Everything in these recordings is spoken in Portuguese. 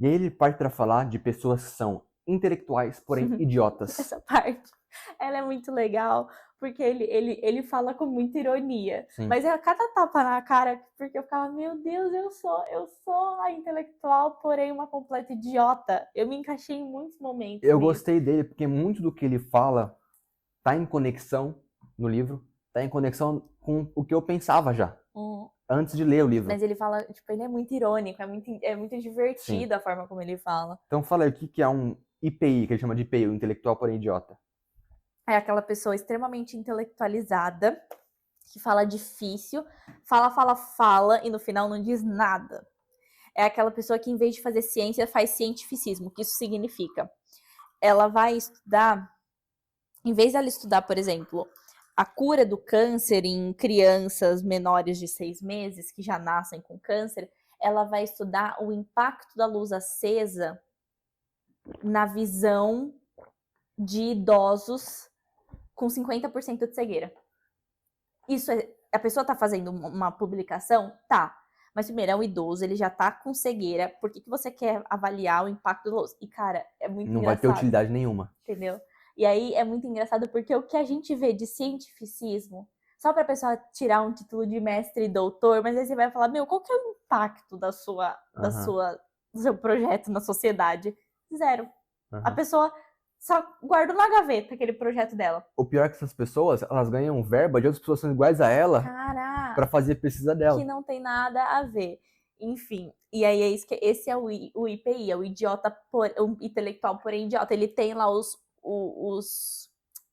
E aí ele parte para falar de pessoas que são intelectuais, porém idiotas. Essa parte, ela é muito legal, porque ele fala com muita ironia. Sim. Mas é cada tapa na cara, porque eu ficava, meu Deus, eu sou a intelectual, porém uma completa idiota. Eu me encaixei em muitos momentos Eu nisso. gostei dele porque muito do que ele fala tá em conexão no livro, tá em conexão com o que eu pensava já, antes de ler o livro. Mas ele fala, tipo, ele é muito irônico, é muito divertido Sim. a forma como ele fala. Então fala aí o que é um IPI, que ele chama de IPI, o intelectual porém idiota. É aquela pessoa extremamente intelectualizada, que fala difícil, fala e no final não diz nada. É aquela pessoa que, em vez de fazer ciência, faz cientificismo. O que isso significa? Ela vai estudar, em vez dela estudar, por exemplo, a cura do câncer em crianças menores de 6 meses, que já nascem com câncer, ela vai estudar o impacto da luz acesa na visão de idosos com 50% de cegueira. Isso é, a pessoa está fazendo uma publicação? Tá. Mas primeiro, é um idoso, ele já tá com cegueira, por que você quer avaliar o impacto do rosto? E cara, é muito Não engraçado. vai ter utilidade nenhuma. Entendeu? E aí é muito engraçado porque o que a gente vê de cientificismo, só pra pessoa tirar um título de mestre e doutor, mas aí você vai falar, meu, qual que é o impacto do seu projeto na sociedade? Zero. A pessoa só guardou na gaveta aquele projeto dela. O pior é que essas pessoas, elas ganham verba de outras pessoas que são iguais a ela para fazer pesquisa dela. Que não tem nada a ver. Enfim, e aí é isso que esse é o IPI, é o idiota o intelectual porém idiota. Ele tem lá os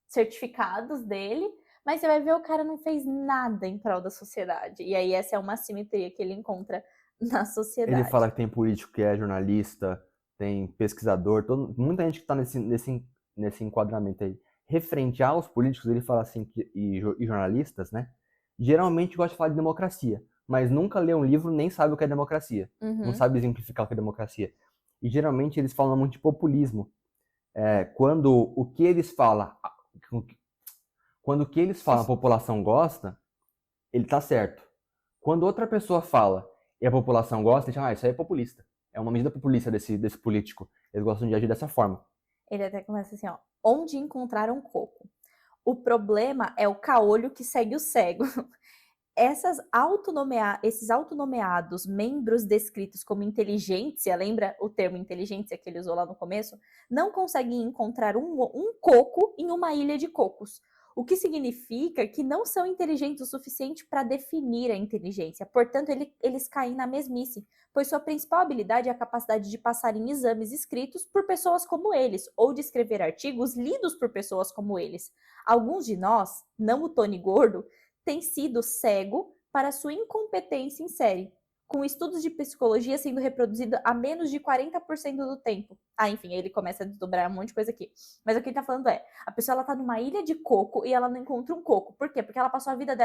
certificados dele, mas você vai ver o cara não fez nada em prol da sociedade. E aí essa é uma assimetria que ele encontra na sociedade. Ele fala que tem político que é jornalista, tem pesquisador, muita gente que está nesse enquadramento aí. Referente aos políticos, ele fala assim, e jornalistas, né? Geralmente gosta de falar de democracia, mas nunca lê um livro nem sabe o que é democracia. Não sabe exemplificar o que é democracia. E geralmente eles falam muito de populismo. Quando o que eles falam, a população gosta, ele tá certo. Quando outra pessoa fala e a população gosta, eles falam, isso aí é populista. É uma medida populista desse político. Eles gostam de agir dessa forma. Ele até começa assim, ó. Onde encontrar um coco? O problema é o caolho que segue o cego. Esses autonomeados membros descritos como inteligência, lembra o termo inteligência que ele usou lá no começo? Não conseguem encontrar um coco em uma ilha de cocos. O que significa que não são inteligentes o suficiente para definir a inteligência. Portanto, eles caem na mesmice, pois sua principal habilidade é a capacidade de passar em exames escritos por pessoas como eles, ou de escrever artigos lidos por pessoas como eles. Alguns de nós, não o Tony Gordo, tem sido cego para sua incompetência em série, com estudos de psicologia sendo reproduzido a menos de 40% do tempo. Enfim, ele começa a desdobrar um monte de coisa aqui. Mas o que ele tá falando é, a pessoa ela tá numa ilha de coco e ela não encontra um coco. Por quê? Porque ela passou a vida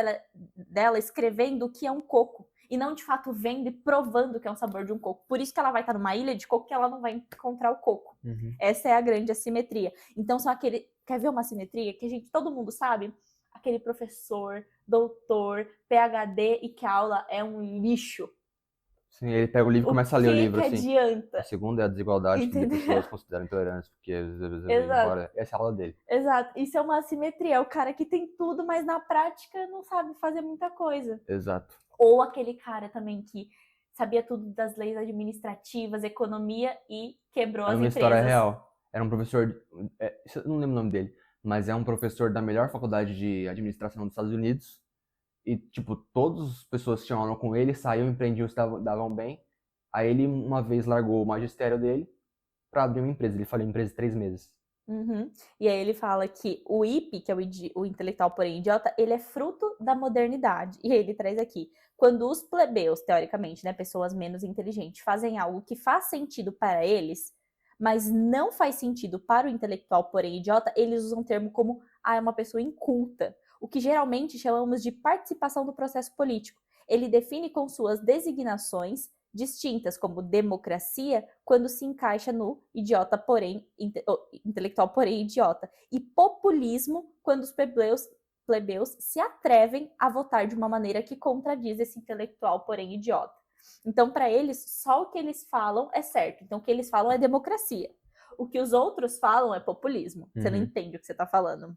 dela escrevendo o que é um coco. E não, de fato, vendo e provando que é um sabor de um coco. Por isso que ela vai estar numa ilha de coco que ela não vai encontrar o coco. Essa é a grande assimetria. Então, quer ver uma assimetria que todo mundo sabe? Aquele professor, doutor, PhD e que a aula é um lixo. Sim, ele pega o livro e começa a ler o livro, que assim. Adianta? A segunda é a desigualdade que as pessoas consideram intolerantes, porque embora essa é a aula dele. Exato, isso é uma assimetria, é o cara que tem tudo, mas na prática não sabe fazer muita coisa. Exato. Ou aquele cara também que sabia tudo das leis administrativas, economia e quebrou as empresas. É uma história real. Era um professor, eu não lembro o nome dele, mas é um professor da melhor faculdade de administração dos Estados Unidos. E, tipo, todas as pessoas que tinham aula com ele saíam, empreendiam, davam bem. Aí ele, uma vez, largou o magistério dele pra abrir uma empresa. Ele faliu a empresa em 3 meses. E aí ele fala que o IP, que é o intelectual porém idiota, ele é fruto da modernidade. E ele traz aqui, quando os plebeus, teoricamente, né, pessoas menos inteligentes, fazem algo que faz sentido para eles, mas não faz sentido para o intelectual porém idiota, eles usam um termo como, é uma pessoa inculta, o que geralmente chamamos de participação do processo político. Ele define com suas designações distintas, como democracia, quando se encaixa no idiota, porém, intelectual, porém idiota, e populismo, quando os plebeus se atrevem a votar de uma maneira que contradiz esse intelectual, porém idiota. Então, para eles, só o que eles falam é certo. Então, o que eles falam é democracia. O que os outros falam é populismo. Você não entende o que você está falando.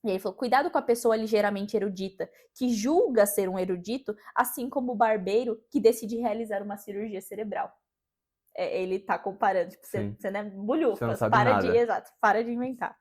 E aí ele falou, cuidado com a pessoa ligeiramente erudita, que julga ser um erudito, assim como o barbeiro que decide realizar uma cirurgia cerebral. Ele tá comparando, tipo, você não é bulhufas, Você não sabe nada. Exato, para de inventar.